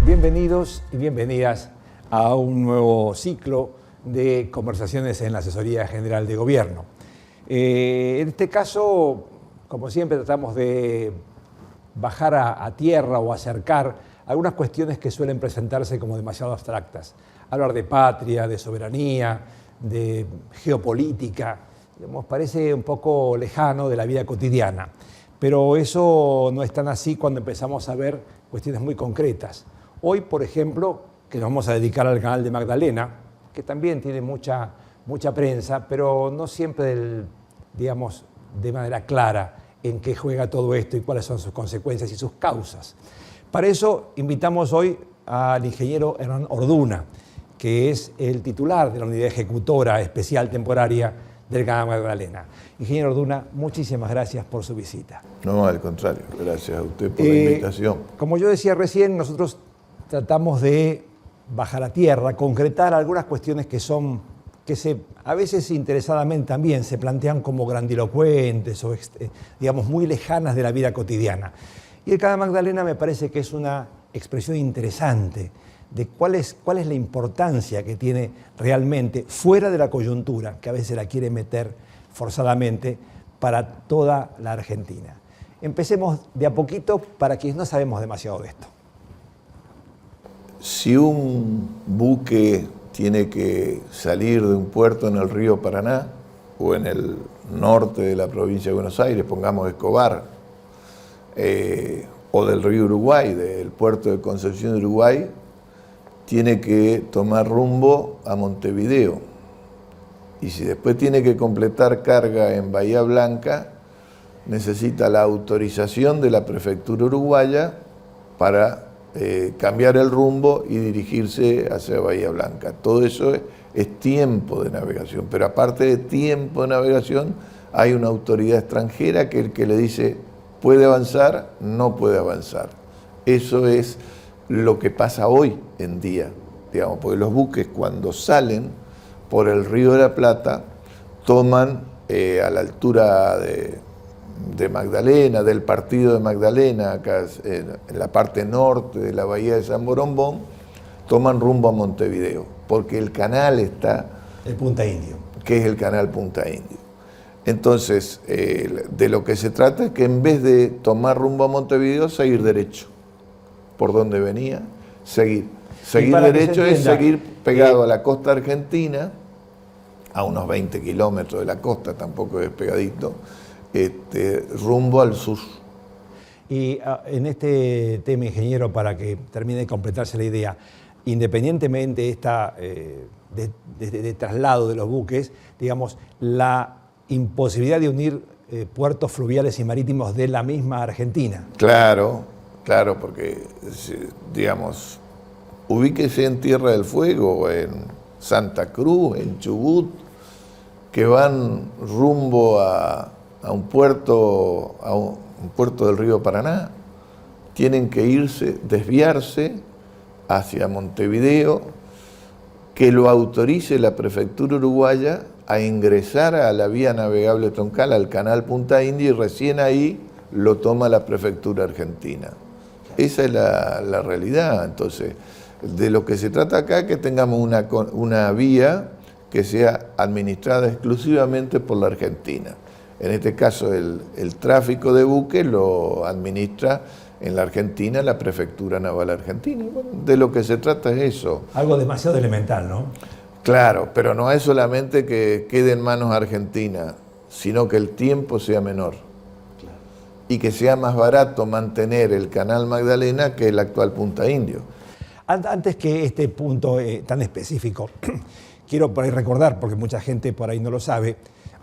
Bienvenidos y bienvenidas a un nuevo ciclo de conversaciones en la Asesoría General de Gobierno. En este caso, como siempre, tratamos de bajar a tierra o acercar algunas cuestiones que suelen presentarse como demasiado abstractas. Hablar de patria, de soberanía, de geopolítica, digamos, parece un poco lejano de la vida cotidiana. Pero eso no es tan así cuando empezamos a ver cuestiones muy concretas. Hoy, por ejemplo, que nos vamos a dedicar al canal de Magdalena, que también tiene mucha prensa, pero no siempre, digamos, de manera clara en qué juega todo esto y cuáles son sus consecuencias y sus causas. Para eso invitamos hoy al ingeniero Hernán Orduna, que es el titular de la Unidad Ejecutora Especial Temporaria del canal Magdalena. Ingeniero Orduna, muchísimas gracias por su visita. No, al contrario, gracias a usted por la invitación. Como yo decía recién, nosotros tratamos de bajar a tierra, concretar algunas cuestiones que a veces interesadamente también se plantean como grandilocuentes o digamos muy lejanas de la vida cotidiana. Y el canal Magdalena me parece que es una expresión interesante de cuál es la importancia que tiene realmente fuera de la coyuntura, que a veces la quiere meter forzadamente para toda la Argentina. Empecemos de a poquito para quienes no sabemos demasiado de esto. Si un buque tiene que salir de un puerto en el río Paraná o en el norte de la provincia de Buenos Aires, pongamos Escobar, o del río Uruguay, del puerto de Concepción de Uruguay, tiene que tomar rumbo a Montevideo. Y si después tiene que completar carga en Bahía Blanca, necesita la autorización de la prefectura uruguaya para cambiar el rumbo y dirigirse hacia Bahía Blanca. Todo eso es tiempo de navegación, pero aparte de tiempo de navegación, hay una autoridad extranjera que el que le dice puede avanzar, no puede avanzar. Eso es lo que pasa hoy en día, digamos, porque los buques cuando salen por el Río de la Plata toman a la altura de Magdalena, del partido de Magdalena, acá en la parte norte de la bahía de San Borombón, toman rumbo a Montevideo, porque el canal está... El Punta Indio. Que es el canal Punta Indio. Entonces, de lo que se trata es que en vez de tomar rumbo a Montevideo, seguir derecho. Por donde venía, seguir. Seguir derecho es seguir pegado a la costa argentina, a unos 20 kilómetros de la costa, tampoco es pegadito, rumbo al sur. Y en este tema, ingeniero, para que termine de completarse la idea, independientemente de traslado de los buques, digamos, la imposibilidad de unir puertos fluviales y marítimos de la misma Argentina. Claro, porque, digamos, ubíquese en Tierra del Fuego, en Santa Cruz, en Chubut, que van rumbo a un puerto del río Paraná, tienen que desviarse hacia Montevideo, que lo autorice la prefectura uruguaya a ingresar a la vía navegable troncal, al canal Punta Indio, y recién ahí lo toma la prefectura argentina. Esa es la realidad. Entonces, de lo que se trata acá es que tengamos una vía que sea administrada exclusivamente por la Argentina. En este caso, el tráfico de buques lo administra en la Argentina la Prefectura Naval Argentina. Bueno, de lo que se trata es eso. Algo demasiado elemental, ¿no? Claro, pero no es solamente que quede en manos argentinas, sino que el tiempo sea menor. Claro. Y que sea más barato mantener el canal Magdalena que el actual Punta Indio. Antes que este punto tan específico, quiero por ahí recordar, porque mucha gente por ahí no lo sabe,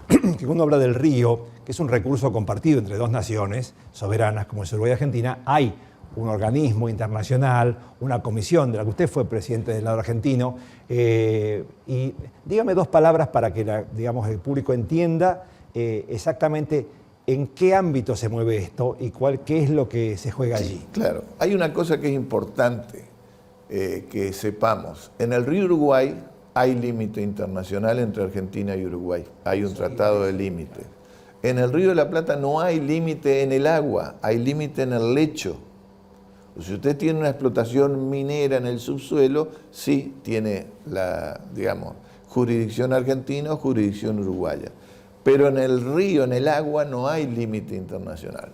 que cuando uno habla del río, que es un recurso compartido entre dos naciones soberanas como es Uruguay y Argentina, hay un organismo internacional, una comisión de la que usted fue presidente del lado argentino, y dígame dos palabras para que el público entienda exactamente en qué ámbito se mueve esto y qué es lo que se juega allí. Claro, hay una cosa que es importante que sepamos. En el río Uruguay hay límite internacional entre Argentina y Uruguay, hay un tratado de límite. En el Río de la Plata no hay límite en el agua, hay límite en el lecho. Si usted tiene una explotación minera en el subsuelo, sí tiene la, digamos, jurisdicción argentina o jurisdicción uruguaya. Pero en el río, en el agua, no hay límite internacional.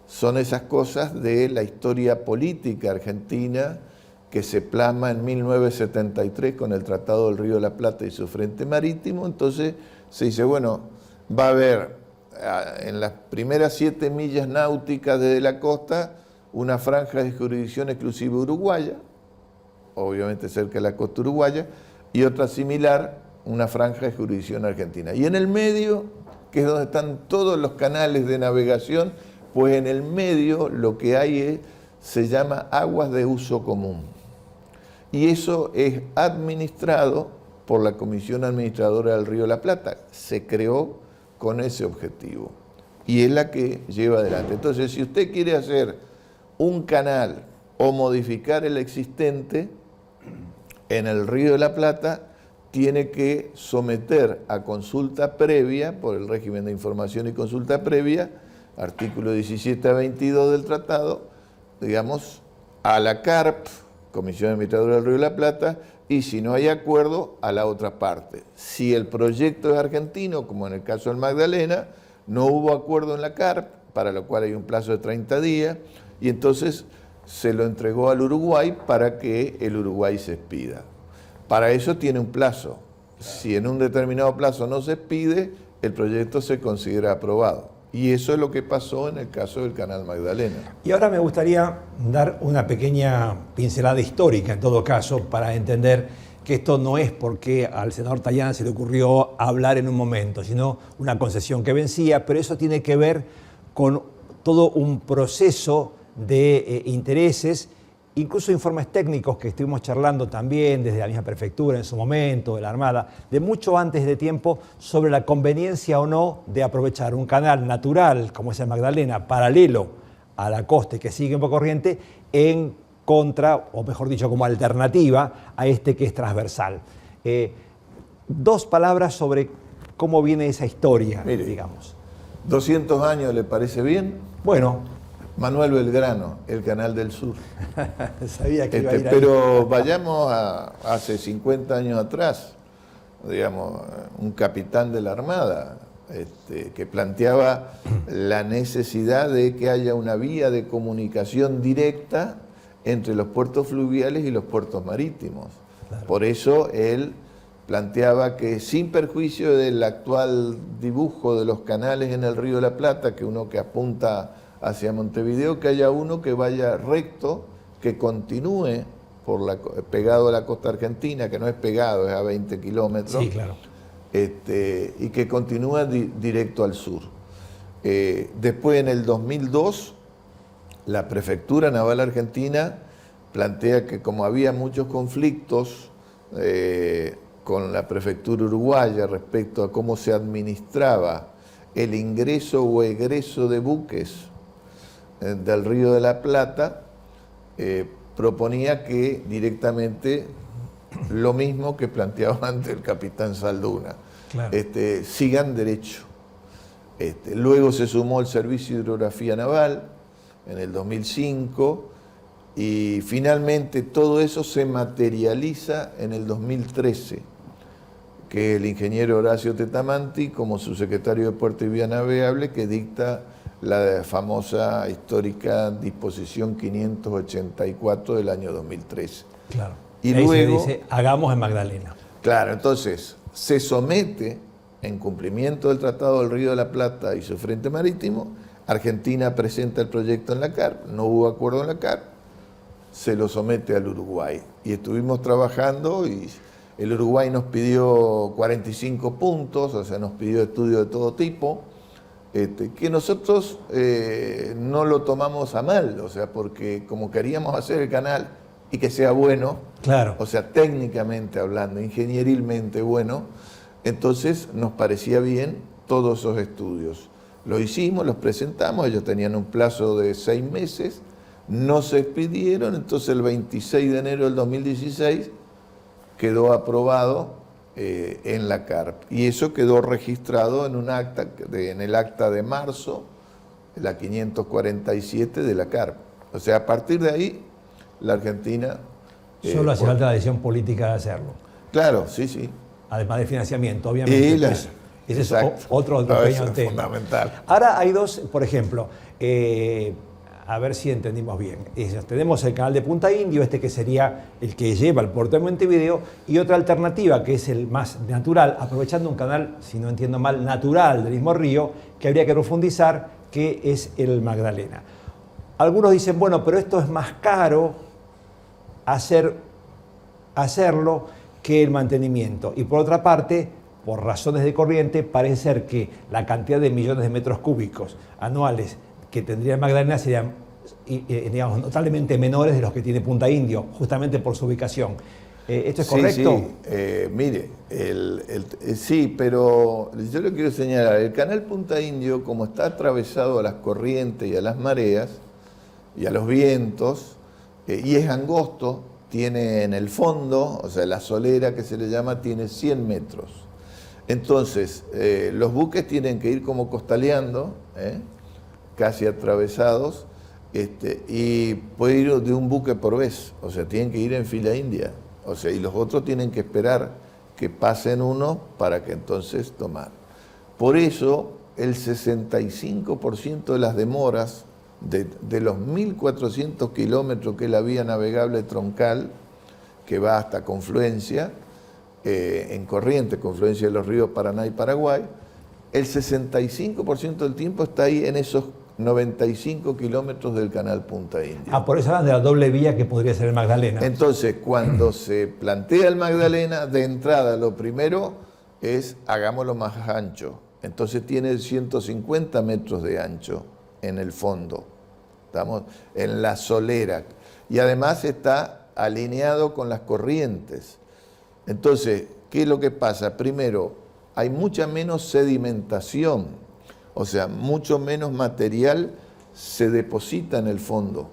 Son esas cosas de la historia política argentina que se plasma en 1973 con el Tratado del Río de la Plata y su frente marítimo. Entonces se dice, bueno, va a haber en las primeras 7 millas náuticas desde la costa una franja de jurisdicción exclusiva uruguaya, obviamente cerca de la costa uruguaya, y otra similar, una franja de jurisdicción argentina. Y en el medio, que es donde están todos los canales de navegación, pues en el medio lo que hay se llama aguas de uso común. Y eso es administrado por la Comisión Administradora del Río de la Plata. Se creó con ese objetivo. Y es la que lleva adelante. Entonces, si usted quiere hacer un canal o modificar el existente en el Río de la Plata, tiene que someter a consulta previa, por el régimen de información y consulta previa, artículo 17 a 22 del tratado, digamos, a la CARP, Comisión Administradora del Río de la Plata, y si no hay acuerdo, a la otra parte. Si el proyecto es argentino, como en el caso del Magdalena, no hubo acuerdo en la CARP, para lo cual hay un plazo de 30 días, y entonces se lo entregó al Uruguay para que el Uruguay se expida. Para eso tiene un plazo. Si en un determinado plazo no se expide, el proyecto se considera aprobado. Y eso es lo que pasó en el caso del Canal Magdalena. Y ahora me gustaría dar una pequeña pincelada histórica, en todo caso, para entender que esto no es porque al senador Tayana se le ocurrió hablar en un momento, sino una concesión que vencía, pero eso tiene que ver con todo un proceso de intereses, incluso informes técnicos que estuvimos charlando también desde la misma prefectura en su momento, de la Armada, de mucho antes de tiempo, sobre la conveniencia o no de aprovechar un canal natural como es el Magdalena, paralelo a la costa y que sigue por corriente, en contra, o mejor dicho, como alternativa a este que es transversal. 2 palabras sobre cómo viene esa historia, mire, digamos. 200 años, ¿le parece bien? Bueno. Manuel Belgrano, el Canal del Sur. Sabía que iba a ir ahí. Pero vayamos a hace 50 años atrás, digamos, un capitán de la Armada que planteaba la necesidad de que haya una vía de comunicación directa entre los puertos fluviales y los puertos marítimos. Claro. Por eso él planteaba que sin perjuicio del actual dibujo de los canales en el Río de la Plata, que uno que apunta hacia Montevideo, que haya uno que vaya recto, que continúe pegado a la costa argentina, que no es pegado, es a 20 kilómetros, sí, claro. Y que continúa directo al sur. Después, en el 2002, la Prefectura Naval Argentina plantea que como había muchos conflictos con la Prefectura Uruguaya respecto a cómo se administraba el ingreso o egreso de buques del Río de la Plata, proponía que directamente lo mismo que planteaba antes el capitán Salduna, claro. Sigan derecho. Luego se sumó el Servicio de Hidrografía Naval en el 2005 y finalmente todo eso se materializa en el 2013, que el ingeniero Horacio Tetamanti, como subsecretario de Puerto y Vía Navegable, que dicta la famosa histórica disposición 584 del año 2013. Claro. Y ahí luego se dice, hagamos en Magdalena. Claro, entonces se somete, en cumplimiento del Tratado del Río de la Plata y su frente marítimo, Argentina presenta el proyecto en la CARP, no hubo acuerdo en la CARP, se lo somete al Uruguay. Y estuvimos trabajando y el Uruguay nos pidió 45 puntos, o sea, nos pidió estudios de todo tipo, que nosotros no lo tomamos a mal, o sea, porque como queríamos hacer el canal y que sea bueno, claro. O sea, técnicamente hablando, ingenierilmente bueno, entonces nos parecía bien todos esos estudios. Lo hicimos, los presentamos, ellos tenían un plazo de 6 meses, no se expidieron, entonces el 26 de enero del 2016 quedó aprobado en la CARP. Y eso quedó registrado en un acta, en el acta de marzo, la 547 de la CARP. O sea, a partir de ahí, la Argentina... Solo hace falta la decisión política de hacerlo. Claro, sí, sí. Además del financiamiento, obviamente. Ese es otro pequeño tema. Fundamental. Ahora hay dos, por ejemplo, a ver si entendimos bien. Tenemos el canal de Punta Indio, que sería el que lleva al puerto de Montevideo, y otra alternativa, que es el más natural, aprovechando un canal, si no entiendo mal, natural del mismo río, que habría que profundizar, que es el Magdalena. Algunos dicen, bueno, pero esto es más caro hacerlo que el mantenimiento. Y por otra parte, por razones de corriente, parece ser que la cantidad de millones de metros cúbicos anuales que tendría el Magdalena serían, digamos, notablemente menores de los que tiene Punta Indio, justamente por su ubicación. ¿Esto es correcto? Sí, mire, sí, pero yo le quiero señalar, el canal Punta Indio, como está atravesado a las corrientes y a las mareas y a los vientos, y es angosto, tiene en el fondo, o sea, la solera que se le llama, tiene 100 metros. Entonces, los buques tienen que ir como costaleando, casi atravesados, y puede ir de un buque por vez, o sea, tienen que ir en fila india, o sea, y los otros tienen que esperar que pasen uno para que entonces tomar. Por eso, el 65% de las demoras de los 1.400 kilómetros que es la vía navegable troncal, que va hasta Confluencia, en corriente, confluencia de los ríos Paraná y Paraguay, el 65% del tiempo está ahí en esos 95 kilómetros del canal Punta Indio. Por eso hablan de la doble vía que podría ser el Magdalena. Entonces, cuando se plantea el Magdalena, de entrada, lo primero es hagámoslo más ancho. Entonces tiene 150 metros de ancho en el fondo. Estamos en la solera. Y además está alineado con las corrientes. Entonces, ¿qué es lo que pasa? Primero, hay mucha menos sedimentación. O sea, mucho menos material se deposita en el fondo.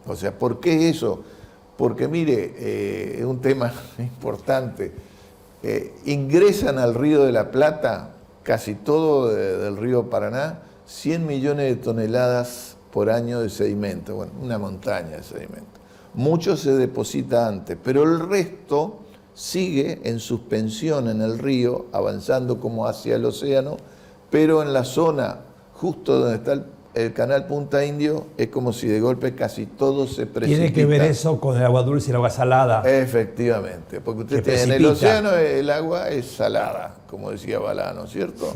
O sea, ¿por qué eso? Porque mire, es un tema importante. Ingresan al Río de la Plata, casi todo del río Paraná, 100 millones de toneladas por año de sedimento. Bueno, una montaña de sedimento. Mucho se deposita antes, pero el resto sigue en suspensión en el río, avanzando como hacia el océano, pero en la zona justo donde está el canal Punta Indio es como si de golpe casi todo se precipita. ¿Tiene que ver eso con el agua dulce y el agua salada? Efectivamente, porque usted tiene en el océano el agua es salada, como decía Balano, ¿cierto?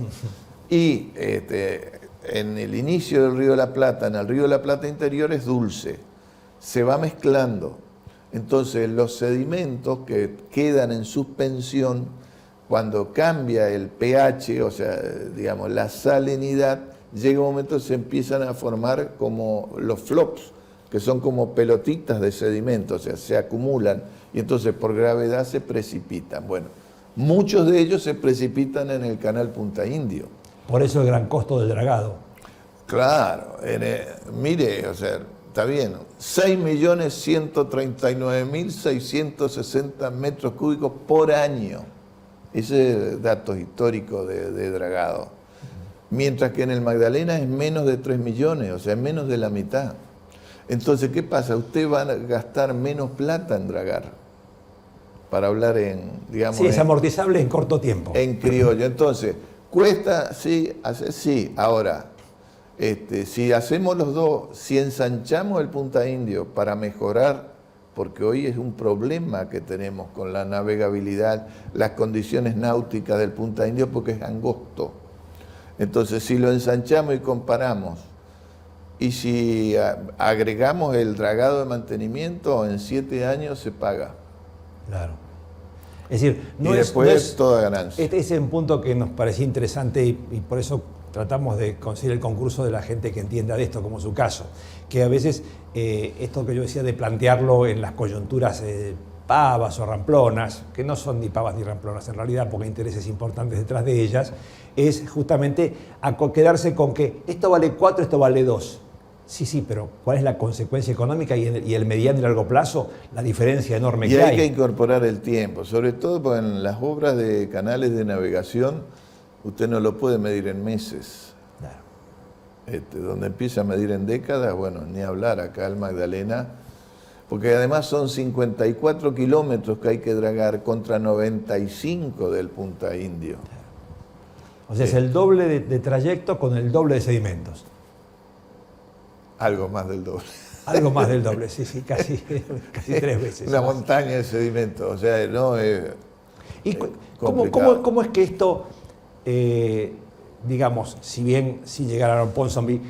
Y en el inicio del Río de la Plata, en el Río de la Plata interior es dulce, se va mezclando. Entonces los sedimentos que quedan en suspensión, cuando cambia el pH, o sea, digamos, la salinidad, llega un momento que se empiezan a formar como los flops, que son como pelotitas de sedimento, o sea, se acumulan y entonces por gravedad se precipitan. Bueno, muchos de ellos se precipitan en el canal Punta Indio. Por eso el gran costo del dragado. Claro, mire, o sea, está bien, 6.139.660 metros cúbicos por año. Ese es el dato histórico de dragado. Mientras que en el Magdalena es menos de 3 millones, o sea, es menos de la mitad. Entonces, ¿qué pasa? Usted va a gastar menos plata en dragar, para hablar en, digamos... Sí, es amortizable en corto tiempo. En criollo. Entonces, cuesta, sí, sí. Ahora, si hacemos los dos, si ensanchamos el Punta Indio para mejorar, porque hoy es un problema que tenemos con la navegabilidad, las condiciones náuticas del Punta Indio, porque es angosto. Entonces, si lo ensanchamos y comparamos, y si agregamos el dragado de mantenimiento, en 7 años se paga. Claro. Es decir, y después toda ganancia. Este es un punto que nos parecía interesante y por eso tratamos de conseguir el concurso de la gente que entienda de esto, como su caso. Que a veces esto que yo decía de plantearlo en las coyunturas pavas o ramplonas, que no son ni pavas ni ramplonas en realidad, porque hay intereses importantes detrás de ellas, es justamente quedarse con que esto vale 4, esto vale 2. Sí, pero ¿cuál es la consecuencia económica y el mediano y largo plazo? La diferencia enorme que hay. Y hay que incorporar el tiempo, sobre todo porque en las obras de canales de navegación usted no lo puede medir en meses. Claro. donde empieza a medir en décadas, bueno, ni hablar acá el Magdalena, porque además son 54 kilómetros que hay que dragar contra 95 del Punta Indio. O sea, es el doble de trayecto con el doble de sedimentos. Algo más del doble. Algo más del doble, sí, casi 3 veces. Una montaña de sedimentos, o sea, no es... ¿Y cómo es que esto, digamos, si bien sin llegar a Aaron Ponsonby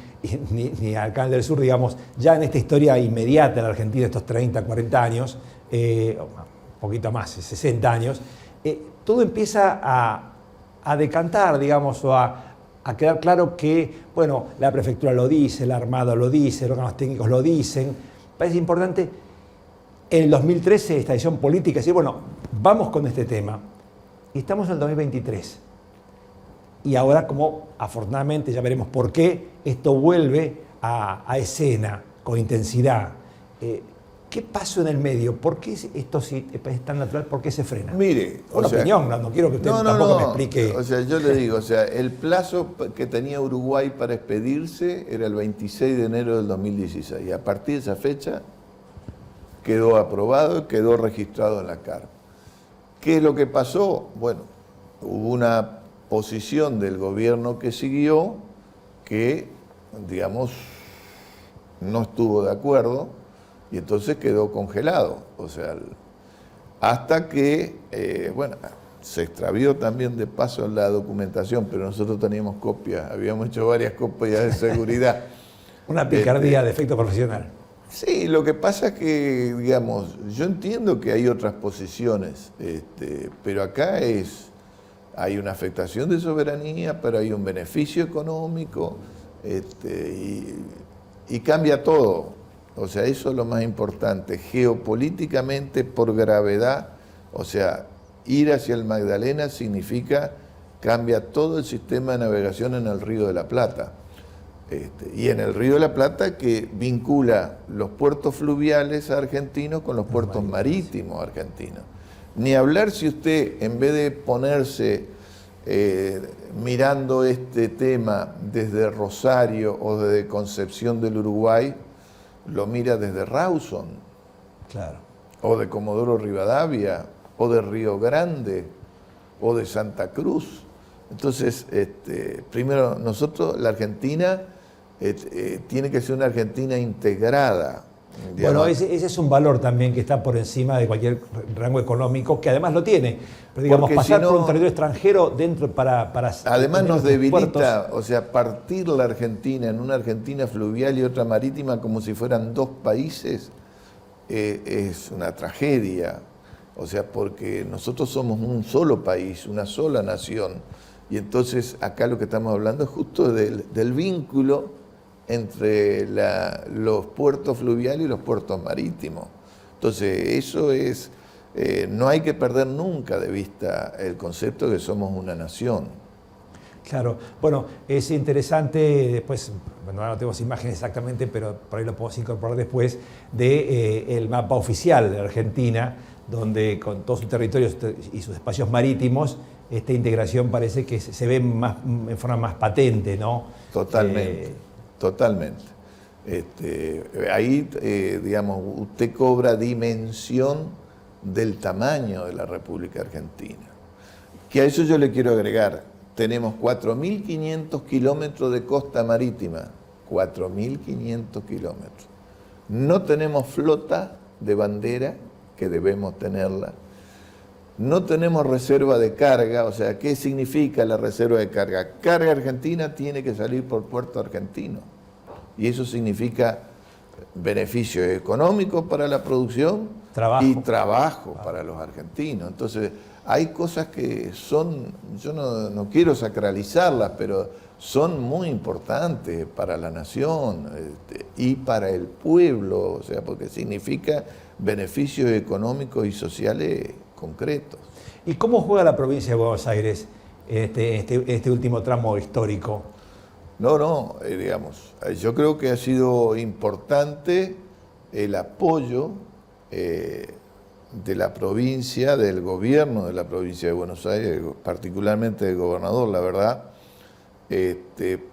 ni al Canal del Sur, digamos, ya en esta historia inmediata de la Argentina, estos 30, 40 años, un poquito más, 60 años, todo empieza a decantar, digamos, o a quedar claro que, bueno, la prefectura lo dice, la Armada lo dice, los órganos técnicos lo dicen. Parece importante en el 2013 esta decisión política, decir, bueno, vamos con este tema. Y estamos en el 2023. Y ahora, como afortunadamente ya veremos por qué, esto vuelve a escena con intensidad. ¿Qué pasó en el medio? ¿Por qué esto sí es tan natural? ¿Por qué se frena? Mire, una opinión, no quiero que usted tampoco me explique. O sea, yo le digo, o sea, el plazo que tenía Uruguay para expedirse era el 26 de enero del 2016. Y a partir de esa fecha quedó aprobado, quedó registrado en la CARP. ¿Qué es lo que pasó? Bueno, hubo una posición del gobierno que siguió que, digamos, no estuvo de acuerdo y entonces quedó congelado. O sea, hasta que, bueno, se extravió también de paso la documentación, pero nosotros teníamos copias, habíamos hecho varias copias de seguridad. Una picardía de efecto profesional. Sí, lo que pasa es que, digamos, yo entiendo que hay otras posiciones, pero acá hay una afectación de soberanía, pero hay un beneficio económico, y cambia todo. O sea, eso es lo más importante. Geopolíticamente, por gravedad, o sea, ir hacia el Magdalena significa cambia todo el sistema de navegación en el Río de la Plata. Y en el Río de la Plata que vincula los puertos fluviales argentinos con los puertos marítimos argentinos. Ni hablar si usted, en vez de ponerse mirando este tema desde Rosario o desde Concepción del Uruguay, lo mira desde Rawson, claro, o de Comodoro Rivadavia, o de Río Grande, o de Santa Cruz. Entonces, primero, nosotros, la Argentina, tiene que ser una Argentina integrada. Digamos. Bueno, ese es un valor también que está por encima de cualquier rango económico, que además lo tiene. Pero digamos, porque pasar si no, por un territorio extranjero dentro para además nos debilita, puertos. O sea, partir la Argentina en una Argentina fluvial y otra marítima como si fueran dos países, es una tragedia. O sea, porque nosotros somos un solo país, una sola nación. Y entonces acá lo que estamos hablando es justo del vínculo entre los puertos fluviales y los puertos marítimos. Entonces, eso es, no hay que perder nunca de vista el concepto de que somos una nación. Claro, bueno, es interesante, después, bueno, ahora no tenemos imágenes exactamente, pero por ahí lo podemos incorporar después, el mapa oficial de Argentina, donde con todos sus territorios y sus espacios marítimos, esta integración parece que se ve en forma más patente, ¿no? Totalmente. Totalmente. Ahí, digamos, usted cobra dimensión del tamaño de la República Argentina. Que a eso yo le quiero agregar, tenemos 4.500 kilómetros de costa marítima, 4.500 kilómetros. No tenemos flota de bandera, que debemos tenerla. No tenemos reserva de carga, o sea, ¿qué significa la reserva de carga? Carga argentina tiene que salir por puerto argentino. Y eso significa beneficio económico para la producción y trabajo para los argentinos. Entonces, hay cosas que son, yo no quiero sacralizarlas, pero son muy importantes para la nación y para el pueblo, o sea, porque significa beneficios económicos y sociales concretos. ¿Y cómo juega la provincia de Buenos Aires este último tramo histórico? Digamos, yo creo que ha sido importante el apoyo de la provincia, del gobierno de la provincia de Buenos Aires, particularmente del gobernador, la verdad,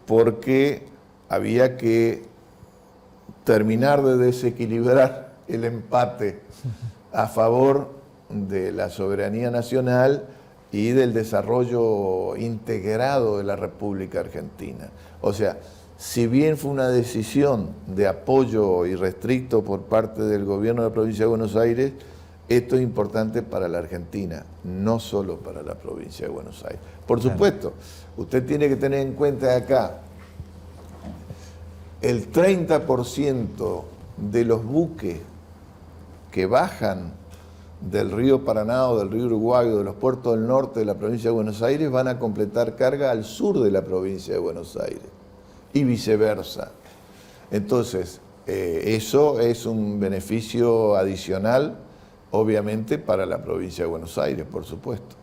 porque había que terminar de desequilibrar el empate a favor de la soberanía nacional y del desarrollo integrado de la República Argentina. O sea, si bien fue una decisión de apoyo irrestricto por parte del gobierno de la provincia de Buenos Aires, esto es importante para la Argentina, no solo para la provincia de Buenos Aires. Por supuesto, usted tiene que tener en cuenta acá, el 30% de los buques que bajan del río Paraná o del río Uruguay o de los puertos del norte de la provincia de Buenos Aires van a completar carga al sur de la provincia de Buenos Aires y viceversa. Entonces, eso es un beneficio adicional, obviamente, para la provincia de Buenos Aires, por supuesto.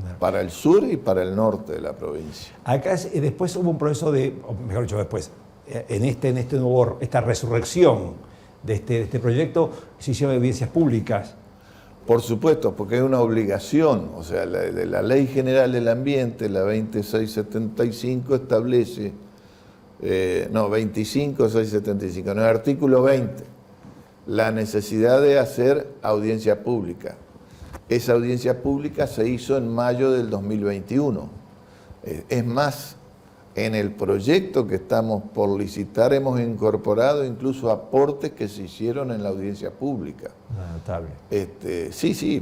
Claro. Para el sur y para el norte de la provincia. Acá después hubo un proceso de, o mejor dicho, después, esta resurrección de este proyecto, se hicieron audiencias públicas. Por supuesto, porque es una obligación, o sea, la Ley General del Ambiente, la 20675, establece, 25675, en el artículo 20, la necesidad de hacer audiencia pública. Esa audiencia pública se hizo en mayo del 2021. Es más, en el proyecto que estamos por licitar hemos incorporado incluso aportes que se hicieron en la audiencia pública. Notable. Sí,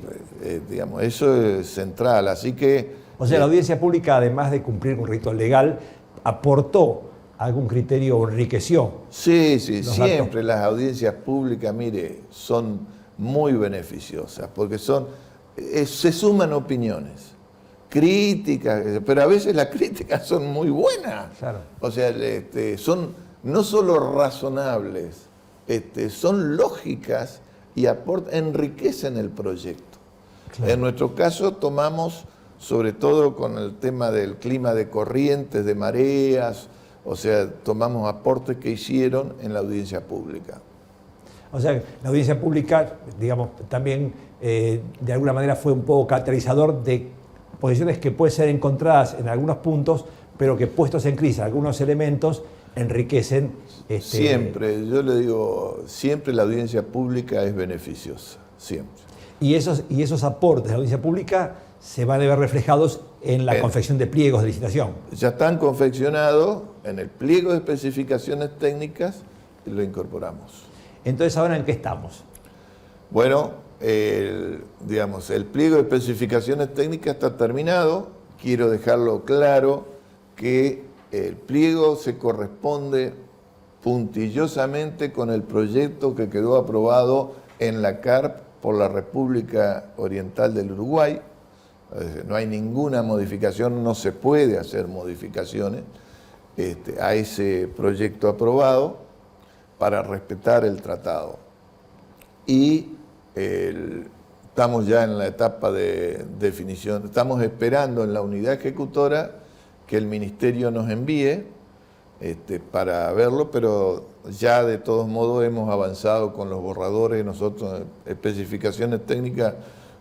digamos, eso es central, así que... O sea, la audiencia pública, además de cumplir un rito legal, aportó algún criterio o enriqueció. Sí, siempre las audiencias públicas, mire, son muy beneficiosas, porque se suman opiniones. Críticas, pero a veces las críticas son muy buenas. Claro. O sea, son no solo razonables, son lógicas y enriquecen el proyecto. Claro. En nuestro caso tomamos, sobre todo con el tema del clima de corrientes, de mareas, o sea, tomamos aportes que hicieron en la audiencia pública. O sea, la audiencia pública, digamos, también de alguna manera fue un poco catalizador de posiciones que pueden ser encontradas en algunos puntos, pero que puestos en crisis algunos elementos enriquecen. Siempre, yo le digo, siempre la audiencia pública es beneficiosa, siempre. Y esos aportes de la audiencia pública se van a ver reflejados en la confección de pliegos de licitación. Ya están confeccionados en el pliego de especificaciones técnicas y lo incorporamos. Entonces, ¿ahora en qué estamos? Bueno, el pliego de especificaciones técnicas está terminado. Quiero dejarlo claro que el pliego se corresponde puntillosamente con el proyecto que quedó aprobado en la CARP por la República Oriental del Uruguay. No hay ninguna modificación, no se puede hacer modificaciones a ese proyecto aprobado para respetar el tratado. Y estamos ya en la etapa de definición, estamos esperando en la unidad ejecutora que el Ministerio nos envíe para verlo, pero ya de todos modos hemos avanzado con los borradores, nosotros especificaciones técnicas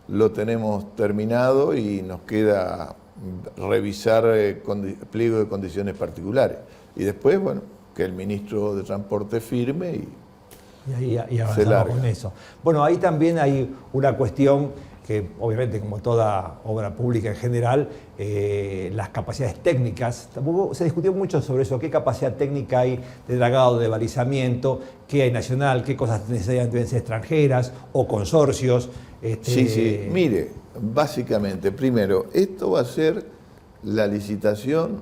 lo tenemos terminado y nos queda revisar pliego de condiciones particulares. Y después, bueno, que el ministro de Transporte firme y avanzamos con eso. Bueno, ahí también hay una cuestión que obviamente, como toda obra pública en general, las capacidades técnicas, tampoco se discutió mucho sobre eso, qué capacidad técnica hay de dragado, de balizamiento, qué hay nacional, qué cosas necesariamente deben ser extranjeras o consorcios. Sí, mire, básicamente, primero, esto va a ser la licitación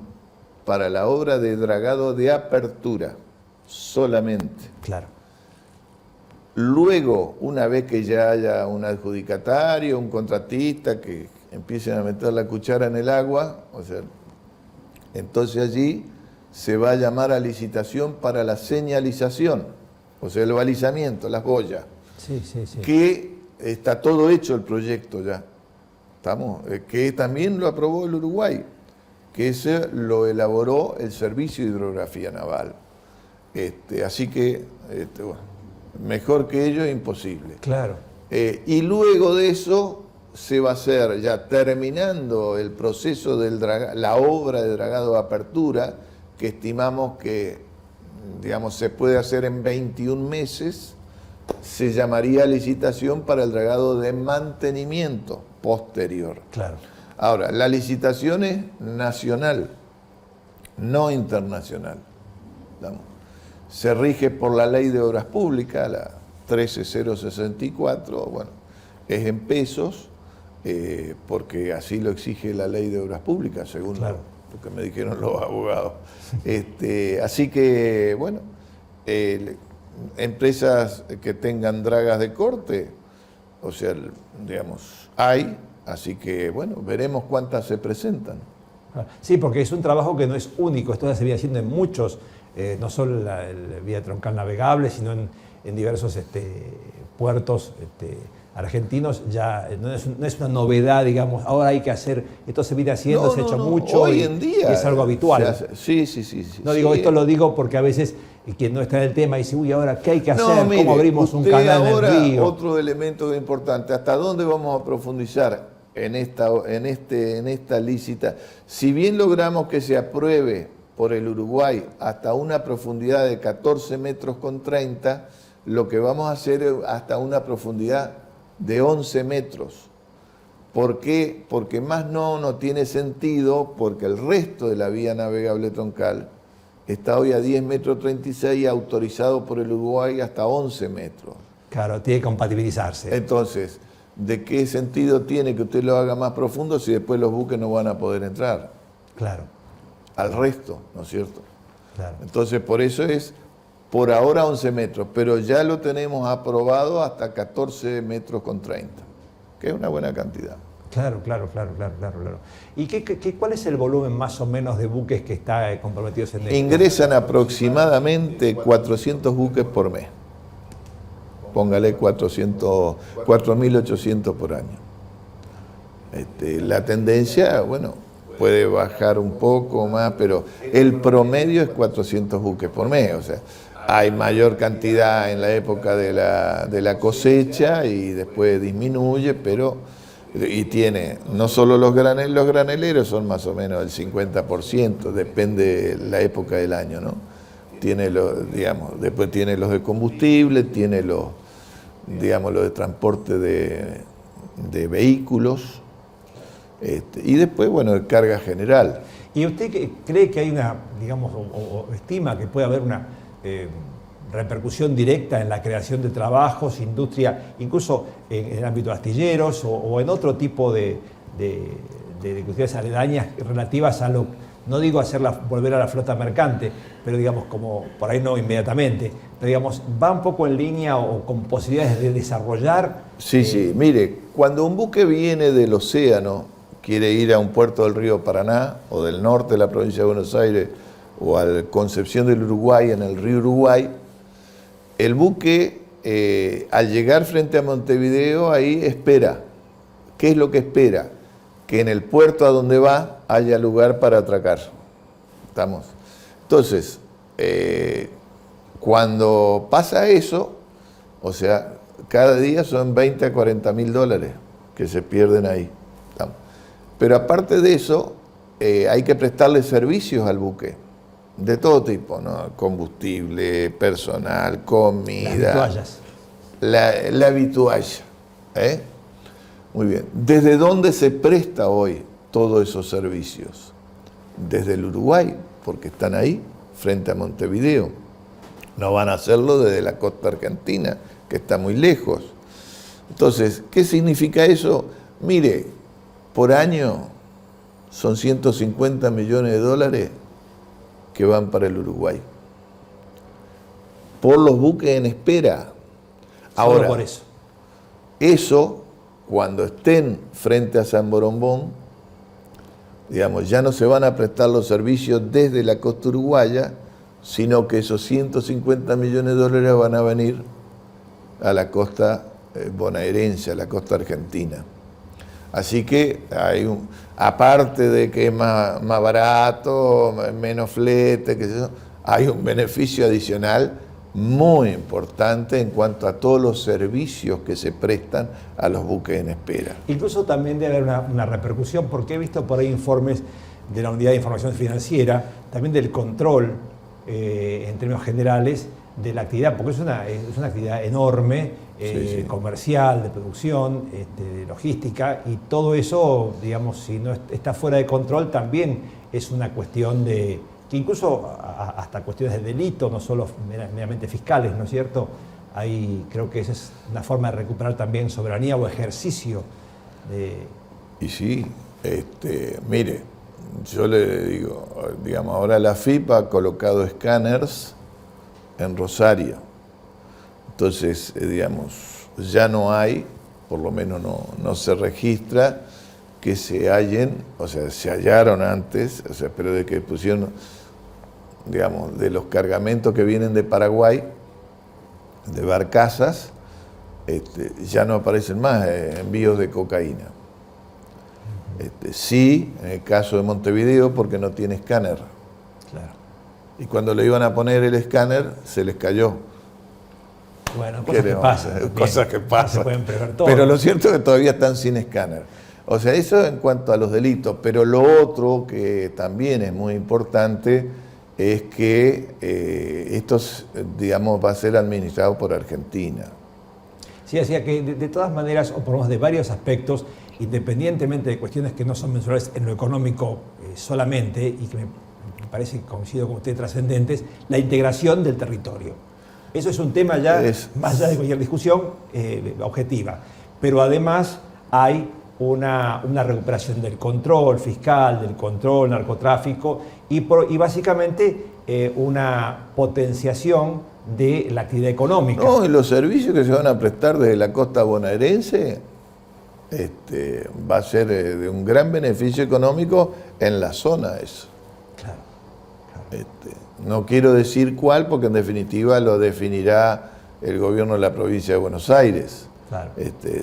para la obra de dragado de apertura, solamente. Claro. Luego, una vez que ya haya un adjudicatario, un contratista que empiecen a meter la cuchara en el agua, o sea, entonces allí se va a llamar a licitación para la señalización, o sea, el balizamiento, las boyas. Sí. Que está todo hecho el proyecto ya. Que también lo aprobó el Uruguay, que ese lo elaboró el Servicio de Hidrografía Naval. Así que, bueno, mejor que ello es imposible. Claro. Y luego de eso se va a hacer, ya terminando el proceso la obra de dragado de apertura, que estimamos que digamos, se puede hacer en 21 meses, se llamaría licitación para el dragado de mantenimiento posterior. Claro. Ahora, la licitación es nacional, no internacional. ¿Estamos? Se rige por la Ley de Obras Públicas, la 13064, bueno, es en pesos, porque así lo exige la Ley de Obras Públicas, según claro. lo que me dijeron los abogados. Así que, bueno, empresas que tengan dragas de corte, o sea, digamos, hay, así que, bueno, veremos cuántas se presentan. Sí, porque es un trabajo que no es único, esto ya se viene haciendo en muchos, no solo el vía troncal navegable, sino en diversos puertos argentinos. Ya no es una novedad, digamos, ahora hay que hacer, esto se viene haciendo, se ha hecho mucho. Hoy en día es algo habitual. Sí. No digo, esto lo digo porque a veces quien no está en el tema dice, uy, ahora, ¿qué hay que hacer? Mire, ¿Cómo abrimos un canal en el río? Otro elemento importante, ¿hasta dónde vamos a profundizar en esta lícita? Si bien logramos que se apruebe por el Uruguay hasta una profundidad de 14 metros con 30, lo que vamos a hacer es hasta una profundidad de 11 metros. ¿Por qué? Porque más no tiene sentido, porque el resto de la vía navegable troncal está hoy a 10 metros 36 y autorizado por el Uruguay hasta 11 metros. Claro, tiene que compatibilizarse. Entonces, ¿de qué sentido tiene que usted lo haga más profundo si después los buques no van a poder entrar? Claro. Al resto, ¿no es cierto? Claro. Entonces, por eso es, por ahora 11 metros, pero ya lo tenemos aprobado hasta 14 metros con 30, que es una buena cantidad. Claro. ¿Y cuál es el volumen más o menos de buques que está comprometidos en esto? Ingresan aproximadamente 400 buques por mes. Póngale 4.800 por año. La tendencia, bueno, puede bajar un poco más, pero el promedio es 400 buques por mes. O sea, hay mayor cantidad en la época de la cosecha y después disminuye, pero... Y tiene, no solo los graneleros son más o menos el 50%, depende de la época del año, ¿no? Tiene después tiene los de combustible, tiene los de transporte de vehículos, y después, bueno, de carga general. ¿Y usted cree que hay una, digamos, o estima que puede haber una repercusión directa en la creación de trabajos, industria, incluso en el ámbito de astilleros o en otro tipo de cuestiones aledañas relativas a lo, no digo volver a la flota mercante, pero digamos como por ahí no inmediatamente, pero digamos va un poco en línea o con posibilidades de desarrollar? Sí, mire, cuando un buque viene del océano, quiere ir a un puerto del río Paraná o del norte de la provincia de Buenos Aires o a Concepción del Uruguay en el río Uruguay, el buque, al llegar frente a Montevideo, ahí espera. ¿Qué es lo que espera? Que en el puerto a donde va haya lugar para atracar. ¿Estamos? Entonces, cuando pasa eso, o sea, cada día son 20 a 40 mil dólares que se pierden ahí. ¿Estamos? Pero aparte de eso, hay que prestarle servicios al buque. De todo tipo, ¿no? Combustible, personal, comida. Las vituallas. La vitualla. Muy bien. ¿Desde dónde se presta hoy todos esos servicios? Desde el Uruguay, porque están ahí, frente a Montevideo. No van a hacerlo desde la costa argentina, que está muy lejos. Entonces, ¿qué significa eso? Mire, por año son 150 millones de dólares que van para el Uruguay. Por los buques en espera. Ahora, solo por eso. Eso, cuando estén frente a San Borombón, digamos, ya no se van a prestar los servicios desde la costa uruguaya, sino que esos 150 millones de dólares van a venir a la costa bonaerense, a la costa argentina. Así que hay aparte de que es más barato, menos flete, hay un beneficio adicional muy importante en cuanto a todos los servicios que se prestan a los buques en espera. Incluso también debe haber una repercusión, porque he visto por ahí informes de la Unidad de Información Financiera, también del control en términos generales, de la actividad, porque es una actividad enorme, comercial, de producción, de logística, y todo eso, digamos, si no está fuera de control, también es una cuestión de, que incluso hasta cuestiones de delito, no solo meramente fiscales, ¿no es cierto? Creo que esa es una forma de recuperar también soberanía o ejercicio de... Y sí, mire, yo le digo, digamos, ahora la FIP ha colocado escáneres en Rosario. Entonces, digamos, ya no hay, por lo menos no se registra que se hallen, o sea, se hallaron antes, o sea, pero de que pusieron, digamos, de los cargamentos que vienen de Paraguay, de barcazas, ya no aparecen más envíos de cocaína. Sí, en el caso de Montevideo, porque no tiene escáner. Claro. Y cuando le iban a poner el escáner, se les cayó. Bueno, cosas que pasan. Cosas que pasan. No se pueden prever todo. Pero lo cierto es que todavía están sin escáner. O sea, eso en cuanto a los delitos. Pero lo otro que también es muy importante es que esto, digamos, va a ser administrado por Argentina. Sí, así que de todas maneras, o por lo menos de varios aspectos, independientemente de cuestiones que no son mensurables en lo económico solamente, y que me parece, coincido con usted, trascendentes, la integración del territorio. Eso es un tema ya, más allá de cualquier discusión, objetiva. Pero además hay una recuperación del control fiscal, del control narcotráfico y básicamente una potenciación de la actividad económica. No, y los servicios que se van a prestar desde la costa bonaerense va a ser de un gran beneficio económico en la zona eso. Claro. No quiero decir cuál, porque en definitiva lo definirá el gobierno de la provincia de Buenos Aires. Claro.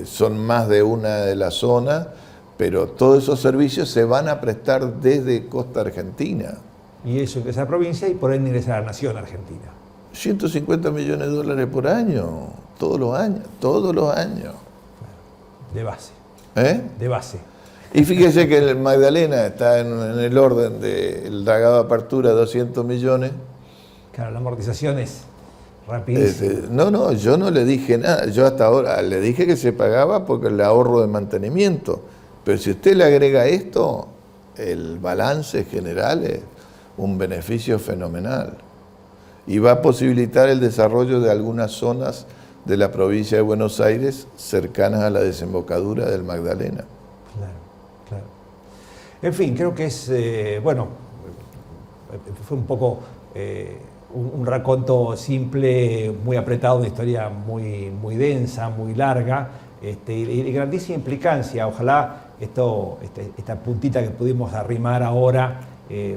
Son más de una de la zona, pero todos esos servicios se van a prestar desde costa argentina. Y eso ingresa a la provincia y por ende ingresa a la nación argentina. 150 millones de dólares por año, todos los años. De base. De base. Y fíjese que el Magdalena está en el orden del dragado de apertura, 200 millones. Claro, la amortización es rapidísima. No, yo no le dije nada. Yo hasta ahora le dije que se pagaba porque el ahorro de mantenimiento. Pero si usted le agrega esto, el balance general es un beneficio fenomenal. Y va a posibilitar el desarrollo de algunas zonas de la provincia de Buenos Aires cercanas a la desembocadura del Magdalena. Claro. En fin, creo que es, fue un poco un raconto simple, muy apretado, una historia muy densa, muy larga, y de grandísima implicancia. Ojalá esta puntita que pudimos arrimar ahora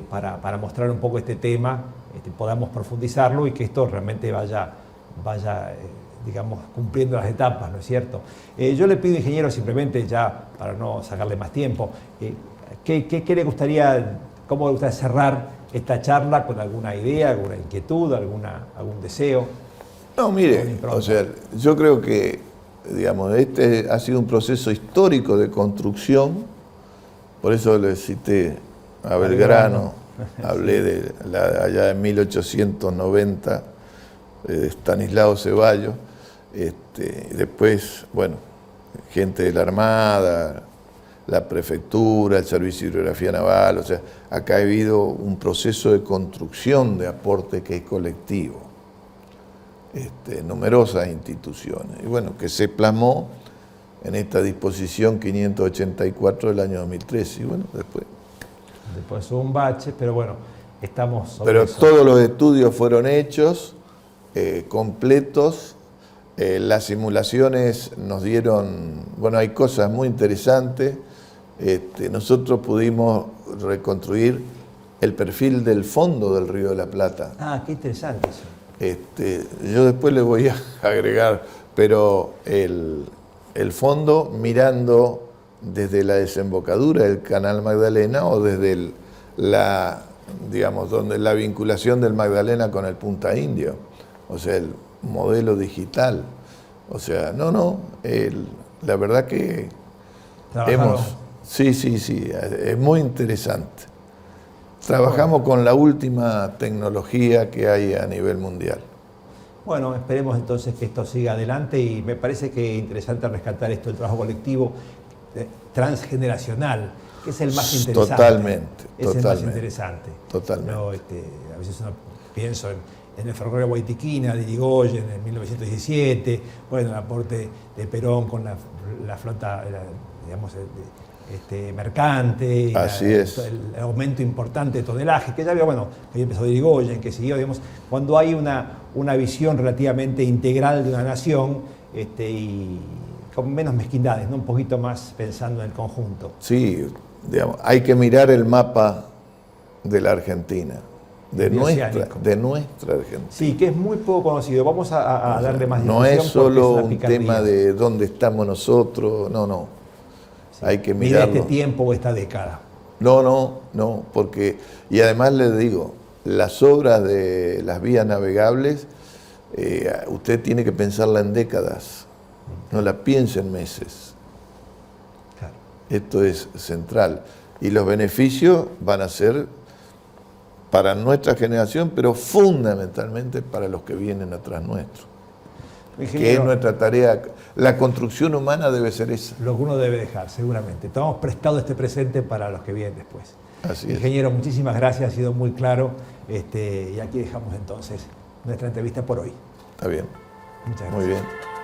para mostrar un poco este tema, podamos profundizarlo y que esto realmente vaya digamos, cumpliendo las etapas, ¿no es cierto? Yo le pido, ingeniero, simplemente ya, para no sacarle más tiempo, ¿qué le gustaría, cómo le gustaría cerrar esta charla? ¿Con alguna idea, alguna inquietud, algún deseo? No, mire, o sea, yo creo que, digamos, este ha sido un proceso histórico de construcción, por eso le cité a Belgrano, hablé de allá de 1890, de Estanislao Ceballos. Después, bueno, gente de la Armada, la Prefectura, el Servicio de Hidrografía Naval, o sea, acá ha habido un proceso de construcción de aporte que es colectivo, numerosas instituciones, y bueno, que se plasmó en esta disposición 584 del año 2013, y bueno, Después hubo un bache, pero bueno, estamos sobre Pero eso. Todos los estudios fueron hechos, completos. Las simulaciones nos dieron, bueno, hay cosas muy interesantes. Nosotros pudimos reconstruir el perfil del fondo del Río de la Plata. Ah, qué interesante eso. Yo después le voy a agregar, pero el fondo mirando desde la desembocadura del Canal Magdalena o desde digamos, donde la vinculación del Magdalena con el Punta Indio, o sea, el modelo digital. O sea, la verdad que ¿Trabajaron? Sí, es muy interesante. Trabajamos con la última tecnología que hay a nivel mundial. Bueno, esperemos entonces que esto siga adelante y me parece que es interesante rescatar esto, el trabajo colectivo transgeneracional, que es el más interesante. Totalmente. Es el más interesante. Totalmente. No, a veces uno pienso en el ferrocarril Guaitiquina de Irigoyen en 1917, bueno, el aporte de Perón con la flota, digamos, mercante, Así es. el aumento importante de tonelaje, que ya había, bueno, que empezó de Irigoyen, que siguió, digamos, cuando hay una visión relativamente integral de una nación y con menos mezquindades, ¿no? Un poquito más pensando en el conjunto. Sí, digamos, hay que mirar el mapa de la Argentina, de nuestra Argentina. Sí, que es muy poco conocido. Vamos a darle más difusión. No es solo es un tema de dónde estamos nosotros, no. Sí. Hay que mirarlo. Mira este tiempo o esta década. No, porque, y además les digo, las obras de las vías navegables, usted tiene que pensarla en décadas, no la piense en meses. Claro. Esto es central. Y los beneficios van a ser para nuestra generación, pero fundamentalmente para los que vienen atrás nuestro. Que es nuestra tarea. La construcción humana debe ser esa. Lo que uno debe dejar, seguramente. Tomamos prestado este presente para los que vienen después. Así es. Ingeniero, muchísimas gracias, ha sido muy claro. Y aquí dejamos entonces nuestra entrevista por hoy. Está bien. Muchas gracias. Muy bien.